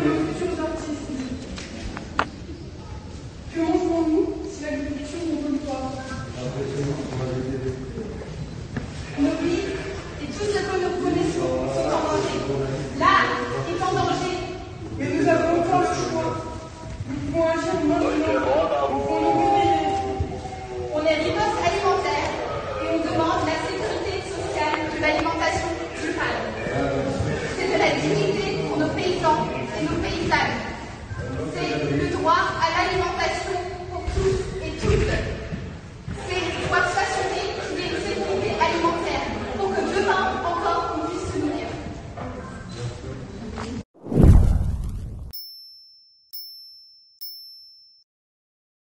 de nos futurs artistes. Que mangerons-nous si l'agriculture ne vole pas? Nos vies et tout ce que nous connaissons sont en danger. L'art est en danger. Mais nous avons encore le choix. Nous pouvons agir maintenant. Nous pouvons nous réveiller. On est riposte alimentaire et on demande la sécurité sociale de l'alimentation durable. C'est de la dignité pour nos paysans et nos paysannes. C'est le droit à l'alimentation